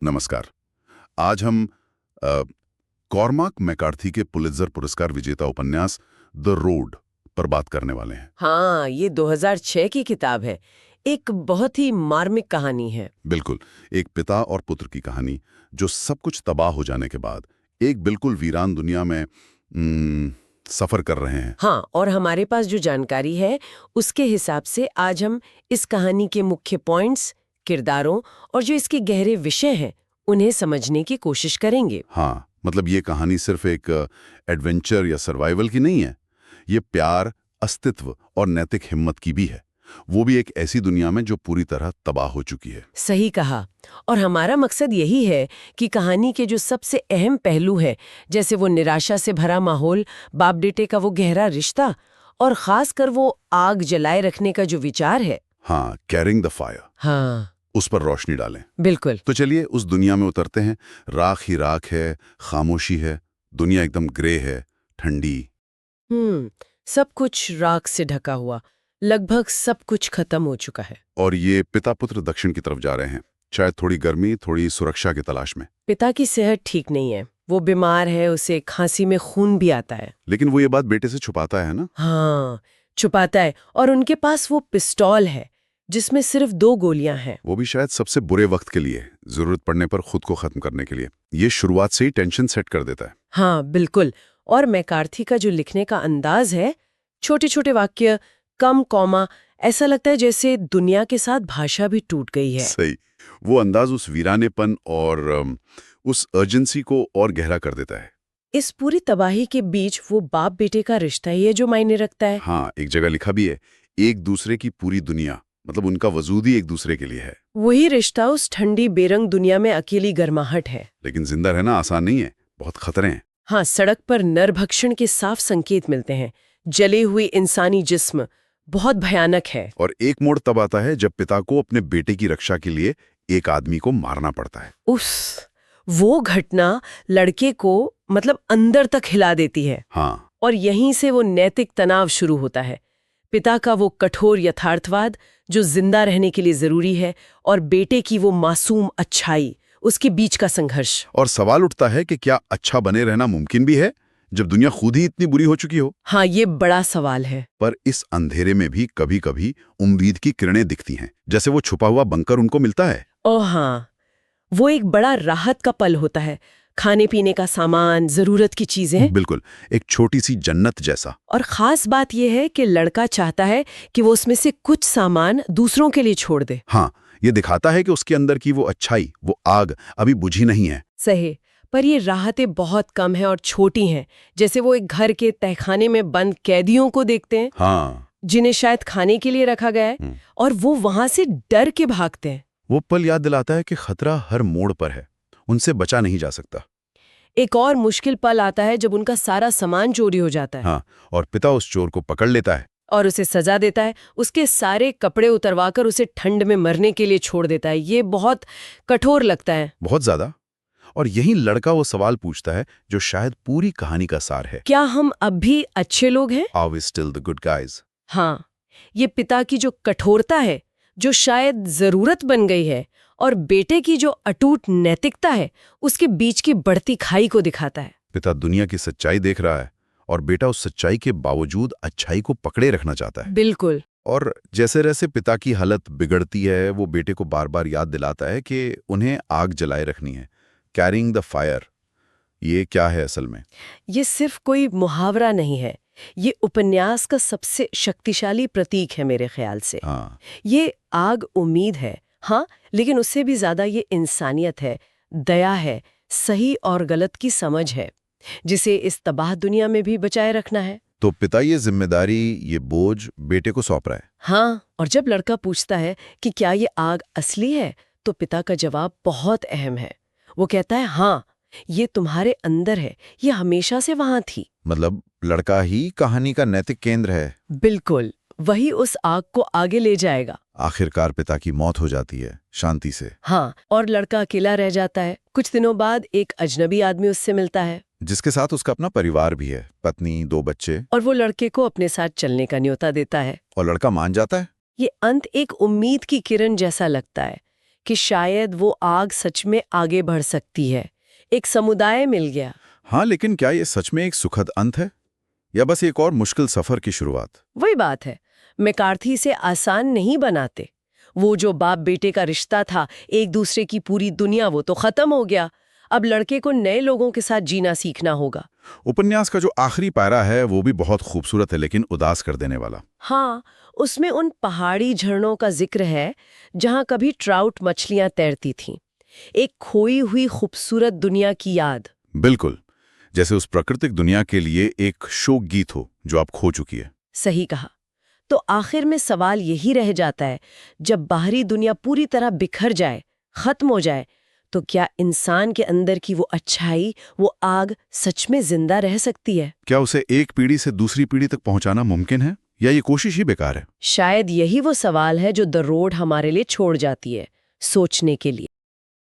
नमस्कार। आज हम अ, कॉर्माक मैकार्थी के पुलित्जर पुरस्कार विजेता उपन्यास द रोड पर बात करने वाले हैं। हाँ, ये 2006 की किताब है। एक बहुत ही मार्मिक कहानी है। बिल्कुल, एक पिता और पुत्र की कहानी जो सब कुछ तबाह हो जाने के बाद एक बिल्कुल वीरान दुनिया में सफर कर रहे हैं। हाँ, और हमारे पास जो जानकारी है उसके हिसाब से आज हम इस कहानी के मुख्य पॉइंट्स, किरदारों और जो इसके गहरे विषय हैं उन्हें समझने की कोशिश करेंगे। हाँ, मतलब ये कहानी सिर्फ एक एडवेंचर या सर्वाइवल की नहीं है। ये प्यार, अस्तित्व और नैतिक हिम्मत की भी है, वो भी एक ऐसी दुनिया में जो पूरी तरह तबाह हो चुकी है। सही कहा। और हमारा मकसद यही है कि कहानी के जो सबसे अहम पहलू है, जैसे वो निराशा से भरा माहौल, बाप बेटे का वो गहरा रिश्ता और खासकर वो आग जलाए रखने का जो विचार है, हाँ, कैरिंग द फायर, हाँ उस पर रोशनी डालें। बिल्कुल। तो चलिए उस दुनिया में उतरते हैं। राख ही राख है, खामोशी है, दुनिया एकदम ग्रे है, ठंडी। सब कुछ राख से ढका हुआ, लगभग सब कुछ खत्म हो चुका है। और ये पिता पुत्र दक्षिण की तरफ जा रहे हैं, शायद थोड़ी गर्मी, थोड़ी सुरक्षा की तलाश में। पिता की सेहत ठीक नहीं है, वो बीमार है, उसे खांसी में खून भी आता है। लेकिन वो ये बात बेटे से छुपाता है ना। हाँ, छुपाता है। और उनके पास वो पिस्तौल है जिसमें सिर्फ 2 गोलियां हैं। वो भी शायद सबसे बुरे वक्त के लिए, जरूरत पड़ने पर खुद को खत्म करने के लिए। ये शुरुआत से ही टेंशन सेट कर देता है। हाँ बिल्कुल। और मैकार्थी का जो लिखने का अंदाज है, छोटे छोटे वाक्य, कम कॉमा, ऐसा लगता है जैसे दुनिया के साथ भाषा भी टूट गई है। सही, वो अंदाज उस वीरानेपन और उस अर्जेंसी को और गहरा कर देता है। इस पूरी तबाही के बीच वो बाप बेटे का रिश्ता ही है जो मायने रखता है। हाँ, एक जगह लिखा भी है, एक दूसरे की पूरी दुनिया, मतलब उनका वजूद ही एक दूसरे के लिए है। वही रिश्ता उस ठंडी बेरंग दुनिया में अकेली गर्माहट है। लेकिन जिंदा रहना आसान नहीं है, बहुत खतरे हैं। हाँ, सड़क पर नरभक्षण के साफ संकेत मिलते हैं। जले हुए इंसानी जिस्म बहुत भयानक है। और एक मोड़ तब आता है जब पिता को अपने बेटे की रक्षा के लिए एक आदमी को मारना पड़ता है। वो घटना लड़के को मतलब अंदर तक हिला देती है। हाँ, और यहीं से वो नैतिक तनाव शुरू होता है। पिता का वो कठोर यथार्थवाद जो जिंदा रहने के लिए जरूरी है, और बेटे की वो मासूम अच्छाई, उसके बीच का संघर्ष। और सवाल उठता है कि क्या अच्छा बने रहना मुमकिन भी है जब दुनिया खुद ही इतनी बुरी हो चुकी हो। हाँ, ये बड़ा सवाल है। पर इस अंधेरे में भी कभी कभी उम्मीद की किरणें दिखती हैं, जैसे वो छुपा हुआ बंकर उनको मिलता है। ओह हाँ, वो एक बड़ा राहत का पल होता है। खाने पीने का सामान, जरूरत की चीजें। बिल्कुल, एक छोटी सी जन्नत जैसा। और खास बात यह है कि लड़का चाहता है कि वो उसमें से कुछ सामान दूसरों के लिए छोड़ दे। हाँ, ये दिखाता है कि उसके अंदर की वो अच्छाई, वो आग अभी बुझी नहीं है। सही, पर ये राहतें बहुत कम हैं और छोटी हैं। जैसे वो एक घर के तहखाने में बंद कैदियों को देखते हैं, हाँ, जिन्हें शायद खाने के लिए रखा गया है, और वो वहां से डर के भागते हैं। वो पल याद दिलाता है कि खतरा हर मोड़ पर है, उनसे बचा नहीं जा सकता। एक और मुश्किल पल आता है जब उनका सारा सामान चोरी हो जाता है। हाँ, और पिता उस चोर को पकड़ लेता है और उसे सजा देता है, उसके सारे कपड़े उतरवाकर उसे ठंड में मरने के लिए छोड़ देता है। ये बहुत कठोर लगता है। बहुत ज्यादा। और यही लड़का वो सवाल पूछता है जो शायद पूरी कहानी का सार है। क्या हम अब भी अच्छे लोग हैं? Are we still the good guys? हाँ, ये पिता की जो कठोरता है, जो शायद जरूरत बन गई है, और बेटे की जो अटूट नैतिकता है, उसके बीच की बढ़ती खाई को दिखाता है। पिता दुनिया की सच्चाई देख रहा है और बेटा उस सच्चाई के बावजूद अच्छाई को पकड़े रखना चाहता है। बिल्कुल। और जैसे जैसे पिता की हालत बिगड़ती है, वो बेटे को बार बार याद दिलाता है कि उन्हें आग जलाए रखनी है। कैरिंग द फायर, ये क्या है असल में? ये सिर्फ कोई मुहावरा नहीं है, ये उपन्यास का सबसे शक्तिशाली प्रतीक है मेरे ख्याल से। हाँ, ये आग उम्मीद है, हाँ, लेकिन उससे भी ज्यादा ये इंसानियत है, दया है, सही और गलत की समझ है, जिसे इस तबाह दुनिया में भी बचाए रखना है। तो पिता ये जिम्मेदारी, ये बोझ बेटे को सौंप रहा है। हाँ, और जब लड़का पूछता है कि क्या ये आग असली है, तो पिता का जवाब बहुत अहम है। वो कहता है, हाँ, ये तुम्हारे अंदर है, ये हमेशा से वहां थी। मतलब लड़का ही कहानी का नैतिक केंद्र है। बिल्कुल, वही उस आग को आगे ले जाएगा। आखिरकार पिता की मौत हो जाती है शांति से। हाँ, और लड़का अकेला रह जाता है। कुछ दिनों बाद एक अजनबी आदमी उससे मिलता है, जिसके साथ उसका अपना परिवार भी है, पत्नी, 2 बच्चे। और वो लड़के को अपने साथ चलने का न्योता देता है। और लड़का मान जाता है। ये अंत एक उम्मीद की किरण जैसा लगता है कि शायद वो आग सच में आगे बढ़ सकती है। एक समुदाय मिल गया। हाँ, लेकिन क्या ये सच में एक सुखद अंत है या बस एक और मुश्किल सफर की शुरुआत? वही बात है, मैकार्थी से आसान नहीं बनाते। वो जो बाप बेटे का रिश्ता था, एक दूसरे की पूरी दुनिया, वो तो खत्म हो गया। अब लड़के को नए लोगों के साथ जीना सीखना होगा। उपन्यास का जो आखिरी पारा है वो भी बहुत खूबसूरत है, लेकिन उदास कर देने वाला। हाँ, उसमें उन पहाड़ी झरनों का जिक्र है जहाँ कभी ट्राउट मछलियां तैरती थीं। एक खोई हुई खूबसूरत दुनिया की याद। बिल्कुल, जैसे उस प्राकृतिक दुनिया के लिए एक शोक गीत हो जो आप खो चुकी है। सही कहा। तो आखिर में सवाल यही रह जाता है, जब बाहरी दुनिया पूरी तरह बिखर जाए, खत्म हो जाए, तो क्या इंसान के अंदर की वो अच्छाई, वो आग सच में जिंदा रह सकती है? क्या उसे एक पीढ़ी से दूसरी पीढ़ी तक पहुंचाना मुमकिन है या ये कोशिश ही बेकार है? शायद यही वो सवाल है जो द रोड हमारे लिए छोड़ जाती है, सोचने के लिए।